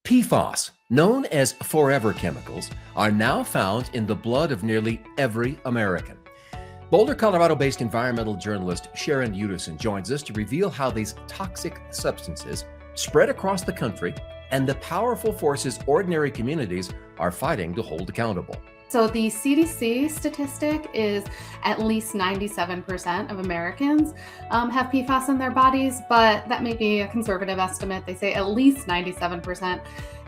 PFAS, known as Forever Chemicals, are now found in the blood of nearly every American. Boulder, Colorado-based environmental journalist Sharon Udasin joins us to reveal how these toxic substances spread across the country and the powerful forces ordinary communities are fighting to hold accountable. So the CDC statistic is at least 97% of Americans have PFAS in their bodies, but that may be a conservative estimate. They say at least 97%.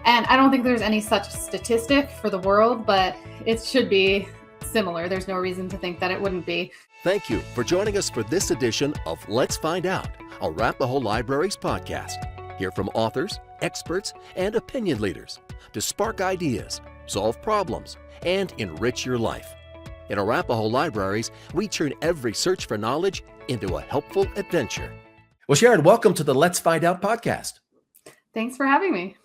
And I don't think there's any such statistic for the world, but it should be similar. There's no reason to think that it wouldn't be. Thank you for joining us for this edition of Let's Find Out, a Wrap the Whole Libraries podcast. Hear from authors, experts, and opinion leaders to spark ideas, solve problems, and enrich your life. In Arapahoe Libraries, we turn every search for knowledge into a helpful adventure. Well, Sharon, welcome to the Let's Find Out podcast. Thanks for having me.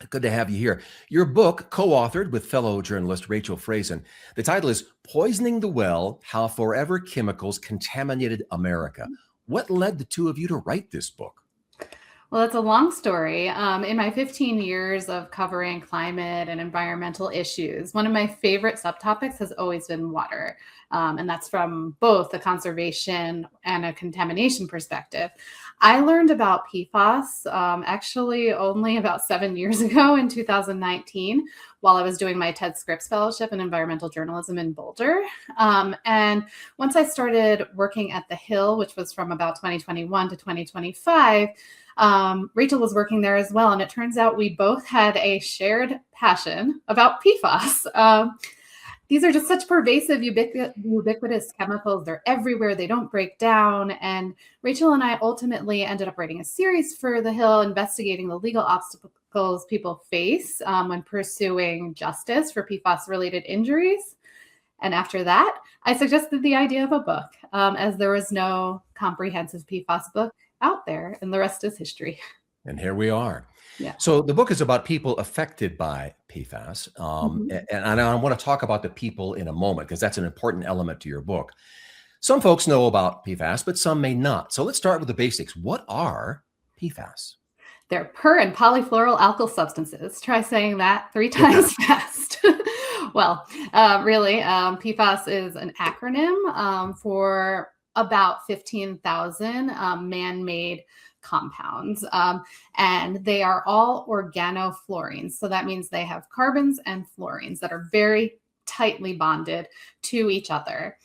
Good to have you here. Your book, co-authored with fellow journalist Rachel Frazen, the title is Poisoning the Well, How Forever Chemicals Contaminated America. What led the two of you to write this book? Well, it's a long story. In my 15 years of covering climate and environmental issues, one of my favorite subtopics has always been water. And that's from both a conservation and a contamination perspective. I learned about PFAS actually only about 7 years ago in 2019 while I was doing my Ted Scripps Fellowship in environmental journalism in Boulder. And once I started working at the Hill, which was from about 2021 to 2025, Rachel was working there as well. And it turns out we both had a shared passion about PFAS. These are just such pervasive, ubiquitous chemicals. They're everywhere. They don't break down. And Rachel and I ultimately ended up writing a series for The Hill, investigating the legal obstacles people face when pursuing justice for PFAS-related injuries. And after that, I suggested the idea of a book, as there was no comprehensive PFAS book out there, and the rest is history. And here we are. Yeah. So the book is about people affected by PFAS. And I want to talk about the people in a moment, because that's an important element to your book. Some folks know about PFAS, but some may not. So let's start with the basics. What are PFAS? They're per and polyfluoral alkyl substances. Try saying that 3 times fast. Well, really, PFAS is an acronym for about 15,000 man-made compounds, and they are all organofluorines. So that means they have carbons and fluorines that are very tightly bonded to each other.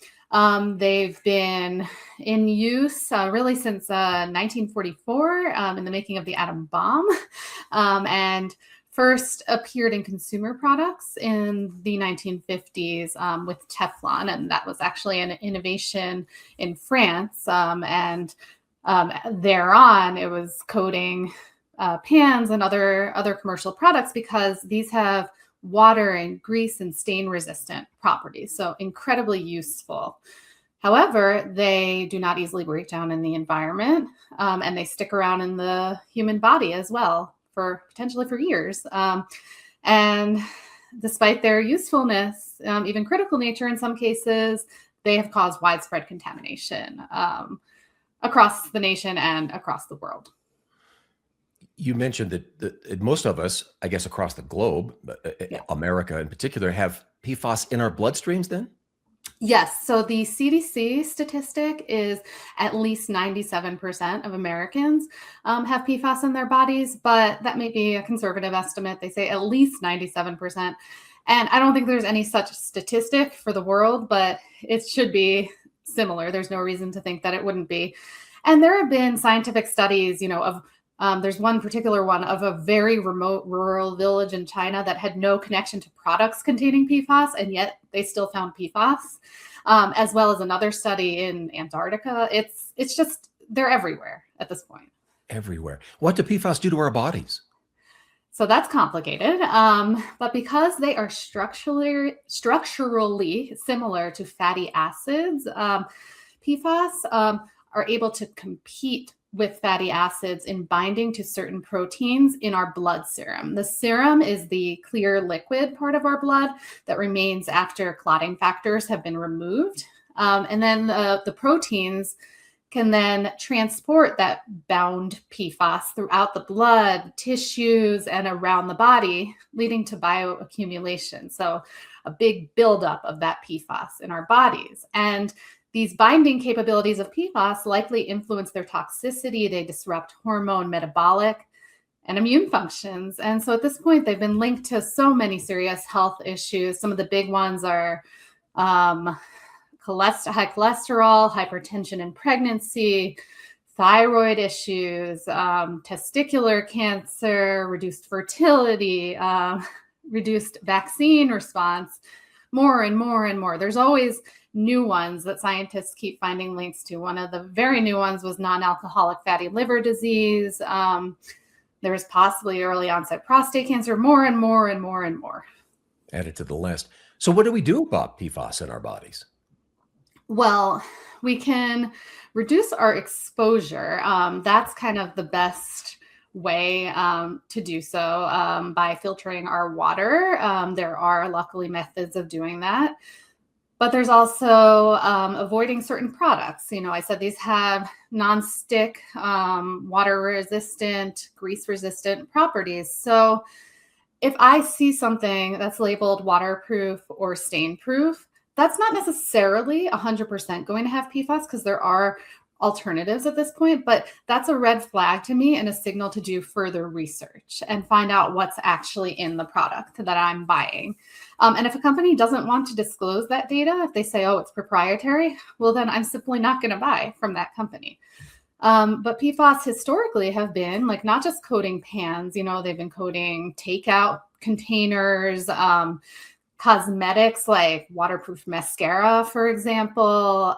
They've been in use really since 1944 in the making of the atom bomb, and first appeared in consumer products in the 1950s with Teflon, and that was actually an innovation in France. Thereon, it was coating pans and other commercial products because these have water and grease and stain resistant properties. So incredibly useful. However, they do not easily break down in the environment, and they stick around in the human body as well for potentially for years. And despite their usefulness, even critical nature in some cases, they have caused widespread contamination across the nation and across the world. You mentioned that most of us, I guess, across the globe, America in particular, have PFAS in our bloodstreams then? Yes. So the CDC statistic is at least 97% of Americans have PFAS in their bodies, but that may be a conservative estimate. They say at least 97%. And I don't think there's any such statistic for the world, but it should be similar. There's no reason to think that it wouldn't be. And there have been scientific studies, of there's one particular one of a very remote rural village in China that had no connection to products containing PFAS, and yet they still found PFAS, as well as another study in Antarctica. It's just, they're everywhere at this point. Everywhere. What do PFAS do to our bodies? So that's complicated, but because they are structurally similar to fatty acids, PFAS are able to compete with fatty acids in binding to certain proteins in our blood serum. The serum is the clear liquid part of our blood that remains after clotting factors have been removed. And then the proteins can then transport that bound PFAS throughout the blood, tissues, and around the body, leading to bioaccumulation. So a big buildup of that PFAS in our bodies. And these binding capabilities of PFAS likely influence their toxicity. They disrupt hormone, metabolic, and immune functions. And so at this point, they've been linked to so many serious health issues. Some of the big ones are high cholesterol, hypertension in pregnancy, thyroid issues, testicular cancer, reduced fertility, reduced vaccine response, more and more and more. There's always new ones that scientists keep finding links to. One of the very new ones was non-alcoholic fatty liver disease. There was possibly early onset prostate cancer, more and more and more and more. Added to the list. So what do we do about PFAS in our bodies? Well, we can reduce our exposure. That's kind of the best way to do so by filtering our water. There are luckily methods of doing that. But there's also avoiding certain products. I said these have non-stick, water-resistant, grease-resistant properties. So if I see something that's labeled waterproof or stain-proof, that's not necessarily 100% going to have PFAS because there are alternatives at this point, but that's a red flag to me and a signal to do further research and find out what's actually in the product that I'm buying. And if a company doesn't want to disclose that data, if they say, oh, it's proprietary, well, then I'm simply not going to buy from that company. But PFAS historically have been not just coating pans, they've been coating takeout containers, cosmetics like waterproof mascara, for example.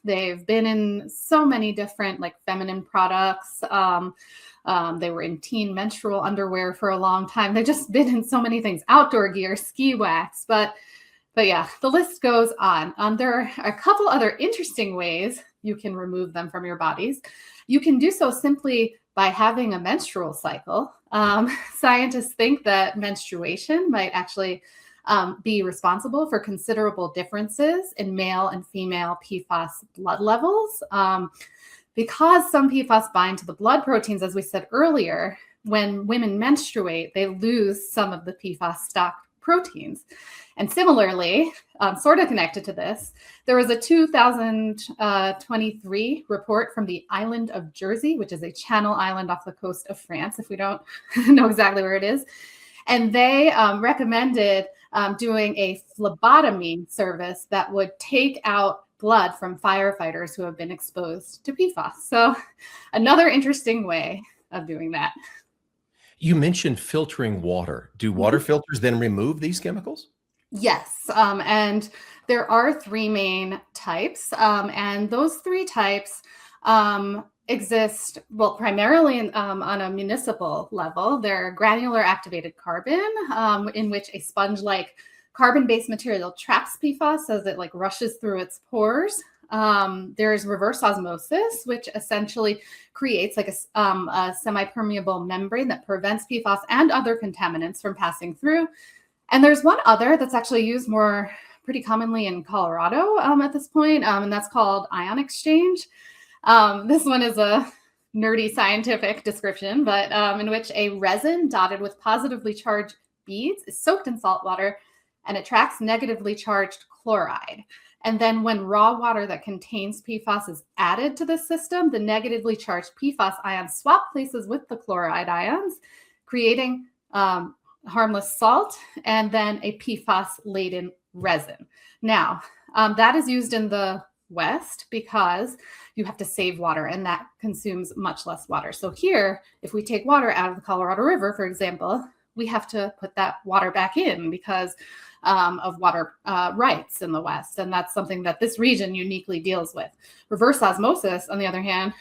They've been in so many different feminine products. They were in teen menstrual underwear for a long time. They've just been in so many things, outdoor gear, ski wax, but yeah, the list goes on. There are a couple other interesting ways you can remove them from your bodies. You can do so simply by having a menstrual cycle. Scientists think that menstruation might actually be responsible for considerable differences in male and female PFAS blood levels. Because some PFAS bind to the blood proteins, as we said earlier, when women menstruate, they lose some of the PFAS stock proteins. And similarly, sort of connected to this, there was a 2023 report from the island of Jersey, which is a Channel island off the coast of France, if we don't know exactly where it is. And they recommended doing a phlebotomy service that would take out blood from firefighters who have been exposed to PFAS. So another interesting way of doing that. You mentioned filtering water. Do water filters then remove these chemicals? Yes. And there are three main types. And those three types exist, well, primarily on a municipal level. They're granular activated carbon, in which a sponge-like carbon-based material traps PFAS as it rushes through its pores. There's reverse osmosis, which essentially creates a semi-permeable membrane that prevents PFAS and other contaminants from passing through. And there's one other that's actually used pretty commonly in Colorado at this point, and that's called ion exchange. This one is a nerdy scientific description, but in which a resin dotted with positively charged beads is soaked in salt water and attracts negatively charged chloride. And then when raw water that contains PFAS is added to the system, the negatively charged PFAS ions swap places with the chloride ions, creating harmless salt and then a PFAS-laden resin. Now, that is used in the West because you have to save water and that consumes much less water. So here, if we take water out of the Colorado River, for example, we have to put that water back in because of water rights in the West. And that's something that this region uniquely deals with. Reverse osmosis, on the other hand,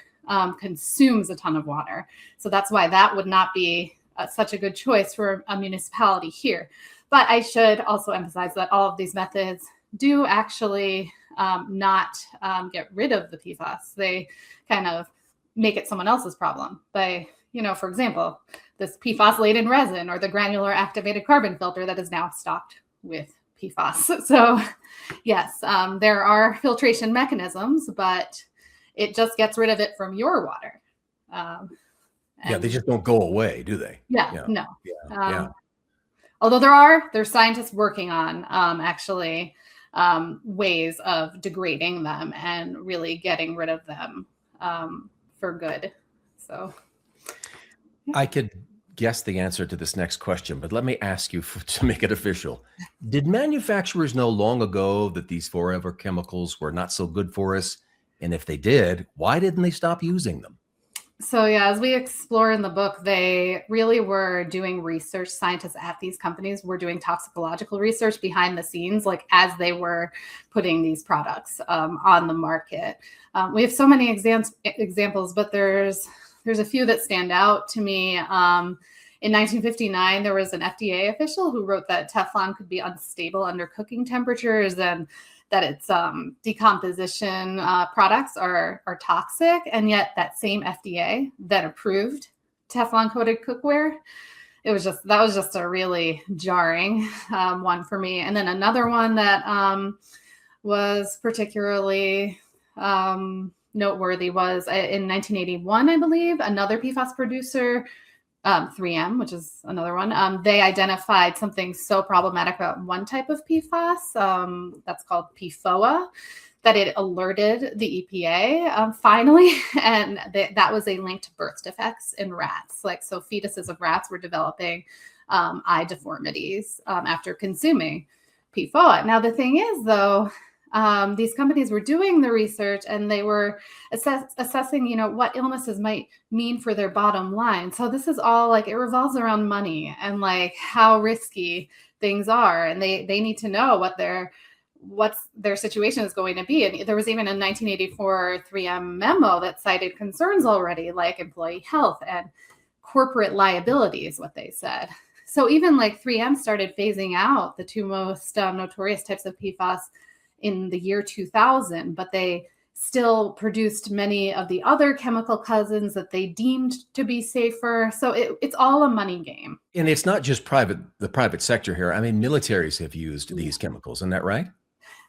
consumes a ton of water. So that's why that would not be such a good choice for a municipality here. But I should also emphasize that all of these methods do actually not get rid of the PFAS. They kind of make it someone else's problem by, for example, this PFAS-laden resin or the granular activated carbon filter that is now stocked with PFAS. So yes, there are filtration mechanisms, but It just gets rid of it from your water. Yeah, they just don't go away, do they? Yeah, no. Yeah. Although there's scientists working on actually ways of degrading them and really getting rid of them for good. So I could guess the answer to this next question, but let me ask you to make it official. Did manufacturers know long ago that these forever chemicals were not so good for us? And if they did, why didn't they stop using them? So yeah, as we explore in the book, they really were doing research. Scientists at these companies were doing toxicological research behind the scenes, like as they were putting these products on the market. We have so many examples, but there's a few that stand out to me. In 1959, there was an FDA official who wrote that Teflon could be unstable under cooking temperatures and that its decomposition products are toxic. And yet that same FDA that approved Teflon coated cookware, that was just a really jarring one for me. And then another one that was particularly noteworthy was in 1981, I believe, another PFAS producer, 3M, which is another one, they identified something so problematic about one type of PFAS that's called PFOA, that it alerted the EPA finally, and that was a link to birth defects in rats. So fetuses of rats were developing eye deformities after consuming PFOA. Now the thing is, though, these companies were doing the research and they were assessing, what illnesses might mean for their bottom line. So this is all it revolves around money and how risky things are. And they need to know what their situation is going to be. And there was even a 1984 3M memo that cited concerns already, like employee health and corporate liability is what they said. So even 3M started phasing out the two most notorious types of PFAS in the year 2000, but they still produced many of the other chemical cousins that they deemed to be safer. So it's all a money game. And it's not just the private sector here. I mean, militaries have used these chemicals. Isn't that right?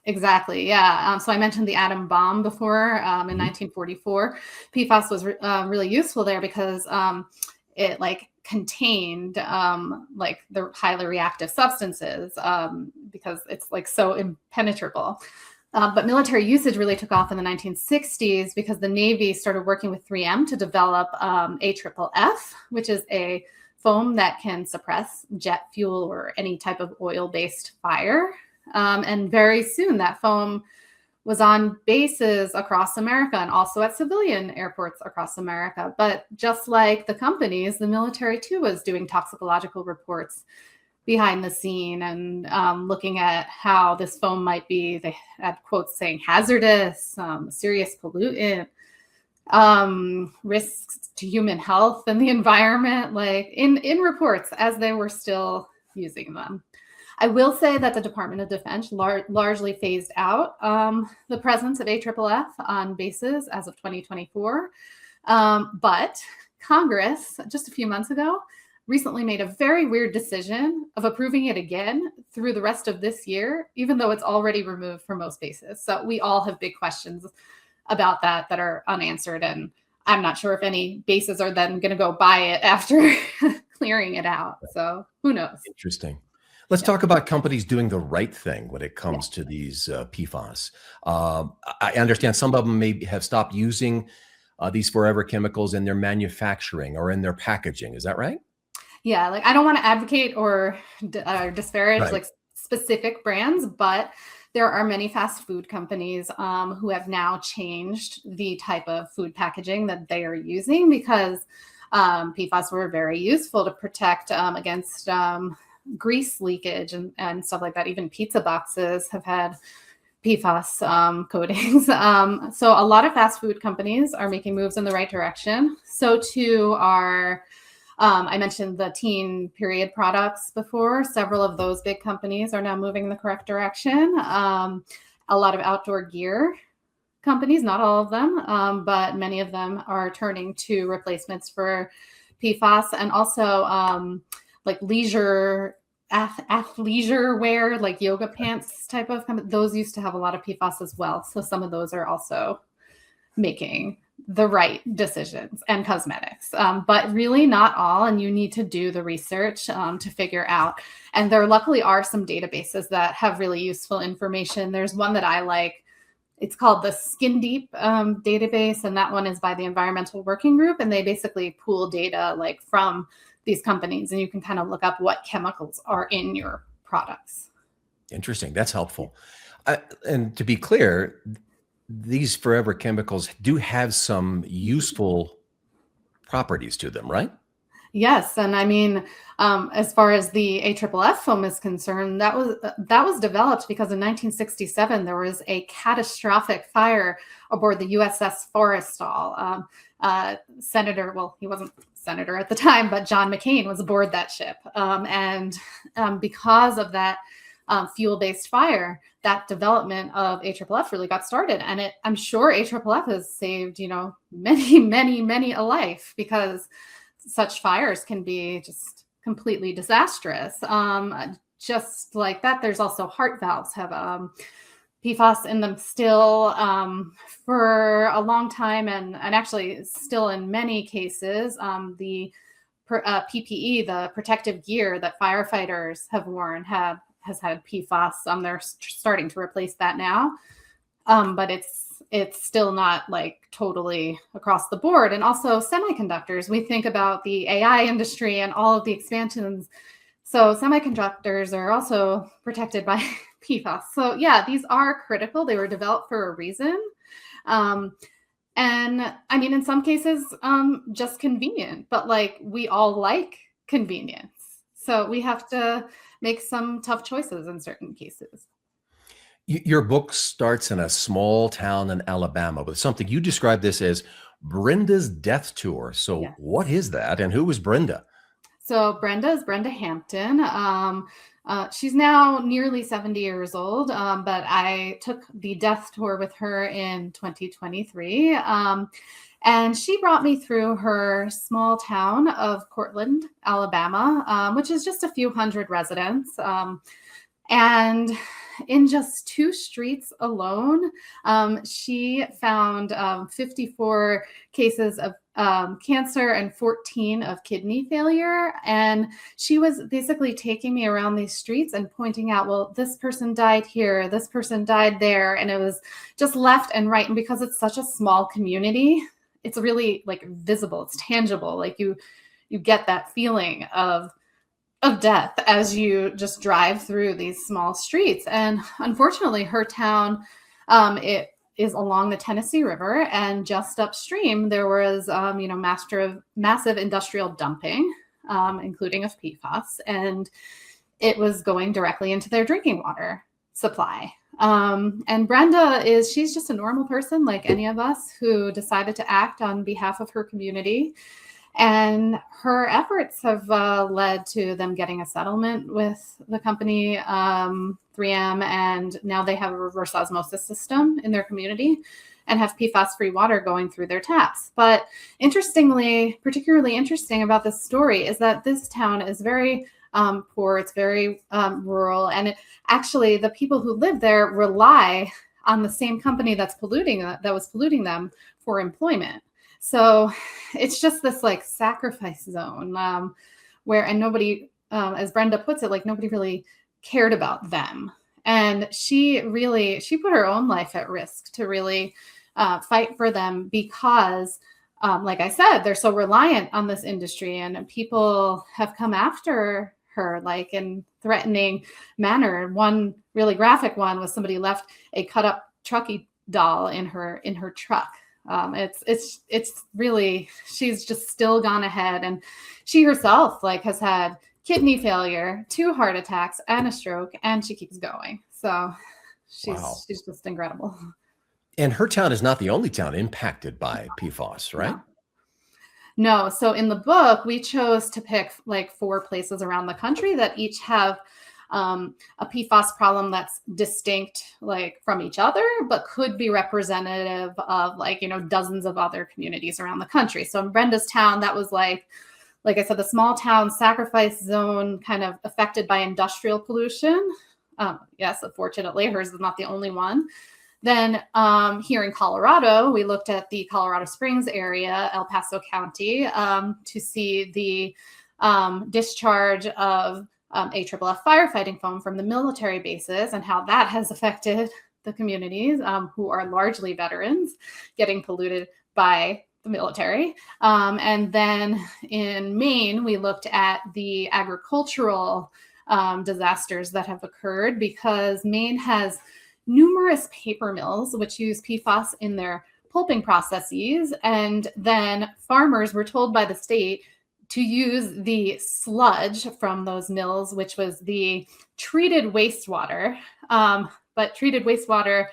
Exactly. Yeah. So I mentioned the atom bomb before in 1944. PFAS was really useful there because it contained the highly reactive substances because it's so impenetrable. But military usage really took off in the 1960s because the Navy started working with 3M to develop AFFF, which is a foam that can suppress jet fuel or any type of oil-based fire. And very soon that foam was on bases across America and also at civilian airports across America. But just like the companies, the military too was doing toxicological reports behind the scene and looking at how this foam might be, they had quotes saying hazardous, serious pollutant, risks to human health and the environment, in reports as they were still using them. I will say that the Department of Defense largely phased out the presence of AFFF on bases as of 2024. But Congress, just a few months ago, recently made a very weird decision of approving it again through the rest of this year, even though it's already removed from most bases. So we all have big questions about that are unanswered. And I'm not sure if any bases are then going to go buy it after clearing it out. So who knows? Interesting. Let's talk about companies doing the right thing when it comes to these PFAS. I understand some of them may have stopped using these forever chemicals in their manufacturing or in their packaging. Is that right? Yeah, I don't want to advocate or disparage specific brands, but there are many fast food companies who have now changed the type of food packaging that they are using because PFAS were very useful to protect against grease leakage and stuff like that. Even pizza boxes have had PFAS coatings. So a lot of fast food companies are making moves in the right direction. So too are, I mentioned the teen period products before. Several of those big companies are now moving in the correct direction. A lot of outdoor gear companies, not all of them, but many of them are turning to replacements for PFAS, and also leisure athleisure wear, like yoga pants type of those used to have a lot of PFAS as well. So some of those are also making the right decisions and cosmetics, but really not all. And you need to do the research to figure out. And there luckily are some databases that have really useful information. There's one that I like. It's called the Skin Deep database, and that one is by the Environmental Working Group, and they basically pool data like from these companies, and you can kind of look up what chemicals are in your products. Interesting. That's helpful. And to be clear, these Forever Chemicals do have some useful properties to them, right? Yes, and I mean, as far as the AFFF foam is concerned, that was developed because in 1967 there was a catastrophic fire aboard the USS Forrestal. Senator, well, he wasn't senator at the time, but John McCain was aboard that ship, and because of that fuel-based fire, that development of AFFF really got started, and I'm sure AFFF has saved, many a life, because such fires can be just completely disastrous. Just like that, there's also heart valves have PFAS in them still for a long time, and actually still in many cases. The PPE, the protective gear that firefighters have worn, has had PFAS. They're starting to replace that now, but it's still not like totally across the board. And also semiconductors. We think about the AI industry and all of the expansions. So semiconductors are also protected by PFAS. So yeah, these are critical. They were developed for a reason. And I mean, in some cases, just convenient, but like we all like convenience. So we have to make some tough choices in certain cases. Your book starts in a small town in Alabama with something you describe this as Brenda's death tour. So Yes. What is that, and who is Brenda? So Brenda is Brenda Hampton. She's now nearly 70 years old, but I took the death tour with her in 2023. And she brought me through her small town of Cortland, Alabama, which is just a few hundred residents. And in just 2 streets alone, she found 54 cases of cancer and 14 of kidney failure. And she was basically taking me around these streets and pointing out, well, this person died here, this person died there. And it was just left and right. And because it's such a small community, it's really like visible, it's tangible. Like you get that feeling of death as you just drive through these small streets. And unfortunately, her town, it is along the Tennessee River, and just upstream there was, massive industrial dumping, including of PFAS, and it was going directly into their drinking water supply. And Brenda she's just a normal person like any of us who decided to act on behalf of her community. And her efforts have led to them getting a settlement with the company 3M, and now they have a reverse osmosis system in their community and have PFAS-free water going through their taps. But particularly interesting about this story is that this town is very poor. It's very rural, and actually the people who live there rely on the same company that was polluting them for employment. So it's just this like sacrifice zone and nobody, as Brenda puts it, like nobody really cared about them. And she put her own life at risk to really fight for them because, like I said, they're so reliant on this industry, and people have come after her like in threatening manner. One really graphic one was somebody left a cut up Truckee doll in her truck. It's really, she's just still gone ahead, and she herself like has had kidney failure, 2 heart attacks and a stroke, and she keeps going. So she's just incredible. And her town is not the only town impacted by PFAS, right? No. So in the book, we chose to pick like 4 places around the country that each have a PFAS problem that's distinct like from each other, but could be representative of dozens of other communities around the country. So in Brenda's town, that was like I said, the small town sacrifice zone, kind of affected by industrial pollution. Yes, unfortunately, hers is not the only one. Then here in Colorado, we looked at the Colorado Springs area, El Paso County, to see the discharge of AFFF firefighting foam from the military bases and how that has affected the communities who are largely veterans getting polluted by the military. And then in Maine, we looked at the agricultural disasters that have occurred because Maine has numerous paper mills which use PFAS in their pulping processes. And then farmers were told by the state to use the sludge from those mills, which was the treated wastewater. But treated wastewater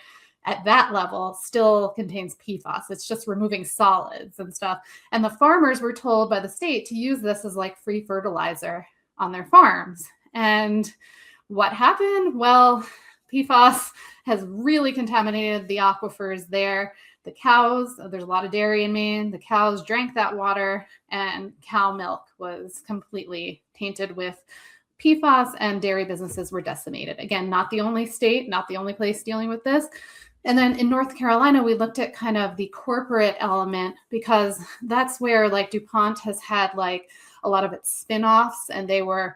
at that level still contains PFAS. It's just removing solids and stuff. And the farmers were told by the state to use this as like free fertilizer on their farms. And what happened? Well, PFAS has really contaminated the aquifers there. The cows, there's a lot of dairy in Maine, the cows drank that water and cow milk was completely tainted with PFAS and dairy businesses were decimated. Again, not the only state, not the only place dealing with this. And then in North Carolina, we looked at kind of the corporate element because that's where like DuPont has had like a lot of its spin-offs and they were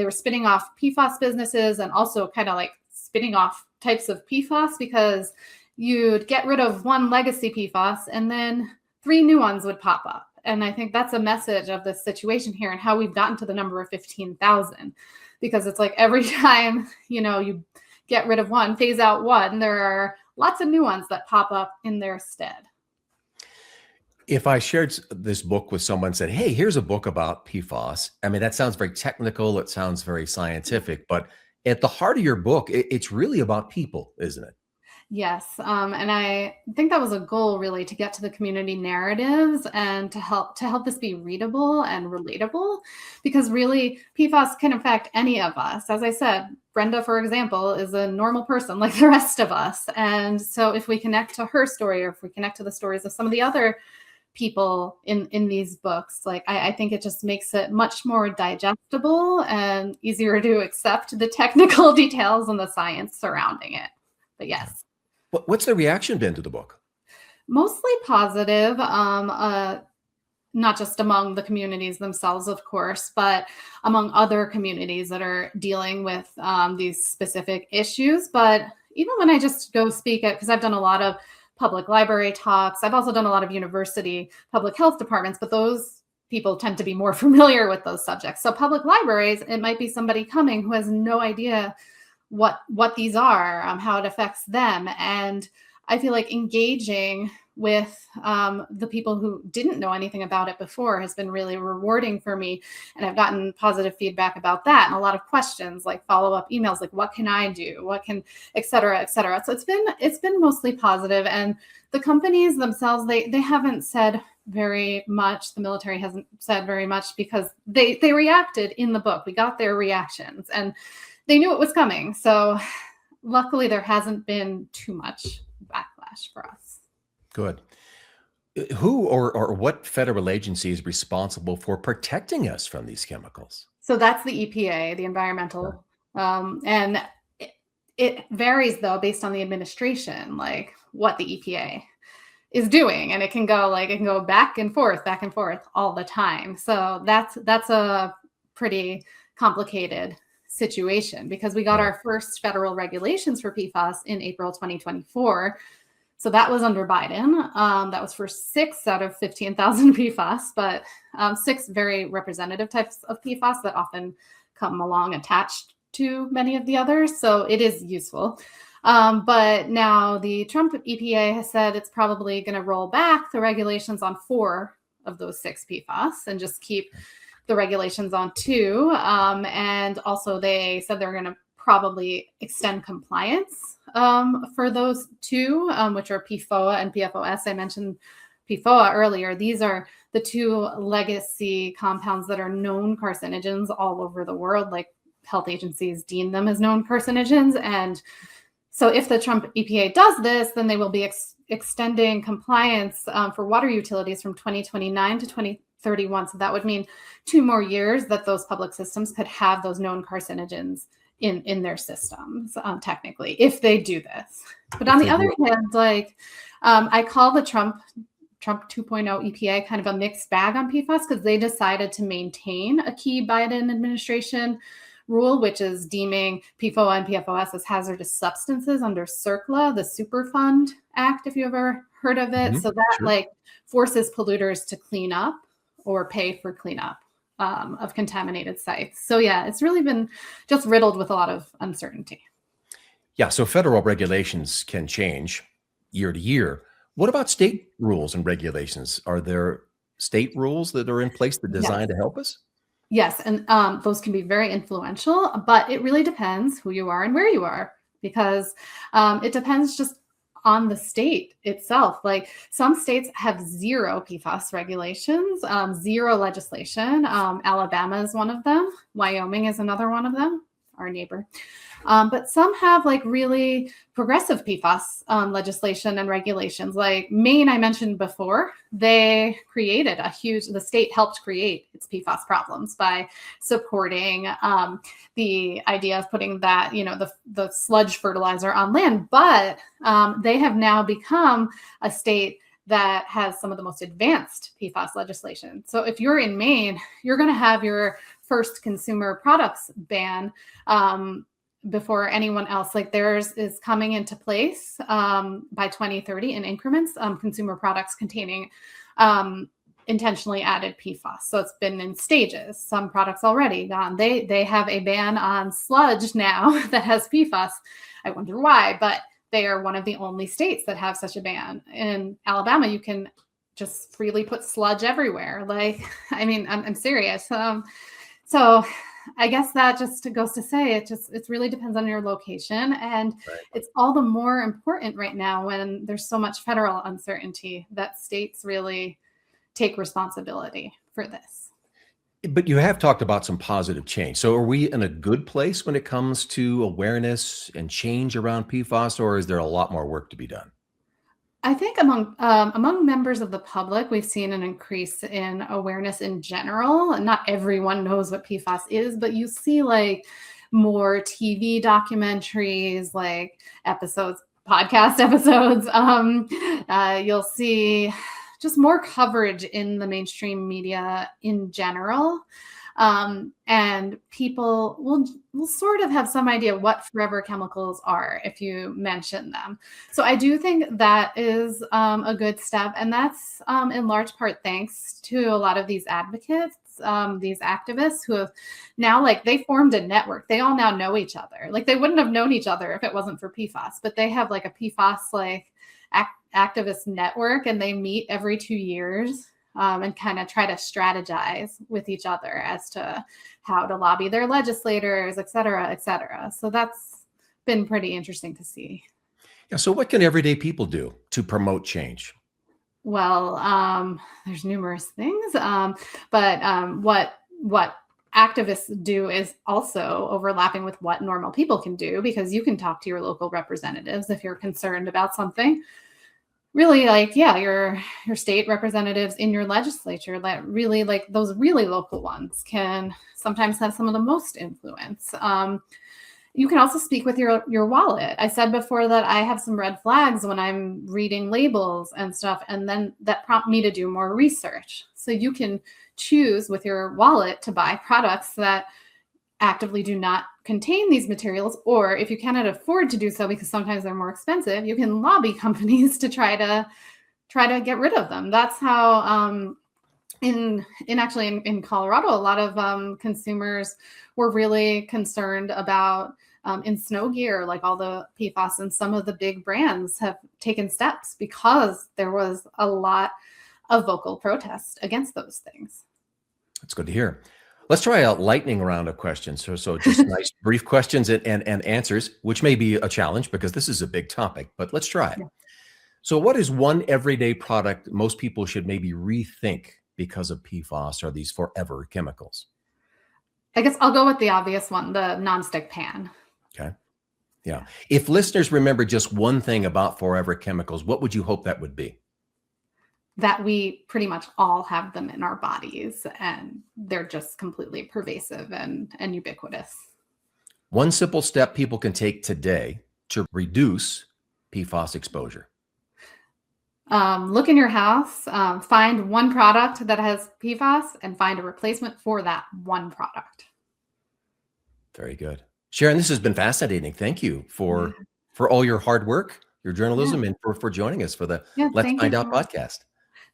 spinning off PFAS businesses and also kind of like spinning off types of PFAS because you'd get rid of one legacy PFAS and then 3 new ones would pop up. And I think that's a message of this situation here and how we've gotten to the number of 15,000, because it's like every time, you get rid of one, phase out one, there are lots of new ones that pop up in their stead. If I shared this book with someone and said, hey, here's a book about PFAS, I mean, that sounds very technical. It sounds very scientific, but at the heart of your book, it's really about people, isn't it? Yes. And I think that was a goal really to get to the community narratives and to help this be readable and relatable, because really PFAS can affect any of us. As I said, Brenda, for example, is a normal person like the rest of us. And so if we connect to her story or if we connect to the stories of some of the other people in these books, like I think it just makes it much more digestible and easier to accept the technical details and the science surrounding it. But yes. What's the reaction been to the book? Mostly positive, not just among the communities themselves, of course, but among other communities that are dealing with these specific issues. But even when I just go speak at, because I've done a lot of public library talks, I've also done a lot of university public health departments, but those people tend to be more familiar with those subjects. So public libraries, it might be somebody coming who has no idea what these are, how it affects them. And I feel like engaging with the people who didn't know anything about it before has been really rewarding for me. And I've gotten positive feedback about that and a lot of questions, like follow-up emails, like what can I do? What can, et cetera, et cetera. So it's been mostly positive. And the companies themselves, they haven't said very much. The military hasn't said very much because they reacted in the book. We got their reactions and they knew it was coming. So luckily there hasn't been too much backlash for us. Good. Who or what federal agency is responsible for protecting us from these chemicals? So that's the EPA, the environmental, and it varies though based on the administration, like what the EPA is doing, and it can go back and forth all the time. So that's a pretty complicated situation because we got our first federal regulations for PFAS in April 2024. So that was under Biden. That was for 6 out of 15,000 PFAS, but 6 very representative types of PFAS that often come along attached to many of the others. So it is useful. But now the Trump EPA has said it's probably going to roll back the regulations on 4 of those 6 PFAS and just keep the regulations on 2. And also they said they're going to probably extend compliance for those 2, which are PFOA and PFOS. I mentioned PFOA earlier. These are the 2 legacy compounds that are known carcinogens all over the world. Like health agencies deem them as known carcinogens. And so if the Trump EPA does this, then they will be extending compliance for water utilities from 2029 to 2031. So that would mean 2 more years that those public systems could have those known carcinogens in their systems, technically, if they do this. But on the other hand, like I call the Trump 2.0 EPA kind of a mixed bag on PFAS, because they decided to maintain a key Biden administration rule, which is deeming PFOA and PFOS as hazardous substances under CERCLA, the Superfund Act, if you ever heard of it. So that like forces polluters to clean up or pay for cleanup of contaminated sites. So yeah, it's really been just riddled with a lot of uncertainty. Yeah, so federal regulations can change year to year. What about state rules and regulations? Are there state rules that are in place that are designed to help us? Yes, and those can be very influential, but it really depends who you are and where you are, because it depends just on the state itself. Like some states have zero PFAS regulations, zero legislation. Alabama is one of them. Wyoming is another one of them, our neighbor. But some have like really progressive PFAS legislation and regulations. Like Maine, I mentioned before, they created the state helped create its PFAS problems by supporting the idea of putting that, the sludge fertilizer on land. But they have now become a state that has some of the most advanced PFAS legislation. So if you're in Maine, you're going to have your first consumer products ban before anyone else. Like theirs is coming into place by 2030 in increments, consumer products containing intentionally added PFAS. So it's been in stages. Some products already gone. They have a ban on sludge now that has PFAS. I wonder why, but they are one of the only states that have such a ban. In Alabama, you can just freely put sludge everywhere. Like, I mean, I'm serious. So I guess that just goes to say it really depends on your location. And it's all the more important right now when there's so much federal uncertainty that states really take responsibility for this. But you have talked about some positive change. So are we in a good place when it comes to awareness and change around PFAS, or is there a lot more work to be done? I think among members of the public, we've seen an increase in awareness in general. Not everyone knows what PFAS is, but you see like more TV documentaries, like podcast episodes. You'll see just more coverage in the mainstream media in general. And people will sort of have some idea what Forever Chemicals are if you mention them. So I do think that is a good step. And that's in large part thanks to a lot of these advocates, these activists who have now, like, they formed a network. They all now know each other. Like, they wouldn't have known each other if it wasn't for PFAS, but they have like a PFAS activist network, and they meet every 2 years. And kind of try to strategize with each other as to how to lobby their legislators, et cetera, et cetera. So that's been pretty interesting to see. Yeah. So what can everyday people do to promote change? Well, there's numerous things, but what activists do is also overlapping with what normal people can do, because you can talk to your local representatives if you're concerned about something. Really, like, yeah, your state representatives in your legislature, that really, like, those really local ones can sometimes have some of the most influence. You can also speak with your wallet. I said before that I have some red flags when I'm reading labels and stuff, and then that prompt me to do more research. So you can choose with your wallet to buy products that actively do not contain these materials, or if you cannot afford to do so because sometimes they're more expensive, you can lobby companies to try to get rid of them. That's how in Colorado, a lot of consumers were really concerned about in snow gear, like all the PFAS, and some of the big brands have taken steps because there was a lot of vocal protest against those things. That's good to hear. Let's try a lightning round of questions. So just nice brief questions and answers, which may be a challenge because this is a big topic, but let's try it. Yeah. So what is one everyday product most people should maybe rethink because of PFAS or these forever chemicals? I guess I'll go with the obvious one, the nonstick pan. Okay. Yeah. If listeners remember just one thing about forever chemicals, what would you hope that would be? That we pretty much all have them in our bodies, and they're just completely pervasive and ubiquitous. One simple step people can take today to reduce PFAS exposure. Look in your house, find one product that has PFAS and find a replacement for that one product. Very good. Sharon, this has been fascinating. Thank you for all your hard work, your journalism, and for joining us for the Let's Find Out podcast.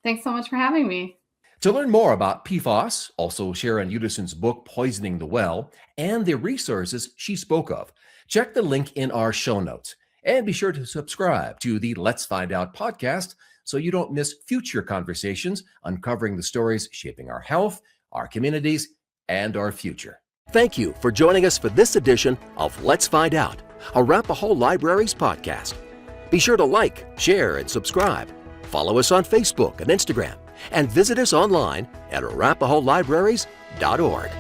Thanks so much for having me. To learn more about PFAS, also Sharon Udasin's book, Poisoning the Well, and the resources she spoke of, check the link in our show notes. And be sure to subscribe to the Let's Find Out podcast so you don't miss future conversations uncovering the stories shaping our health, our communities, and our future. Thank you for joining us for this edition of Let's Find Out, Arapahoe Libraries podcast. Be sure to like, share, and subscribe. Follow us on Facebook and Instagram, and visit us online at arapahoelibraries.org.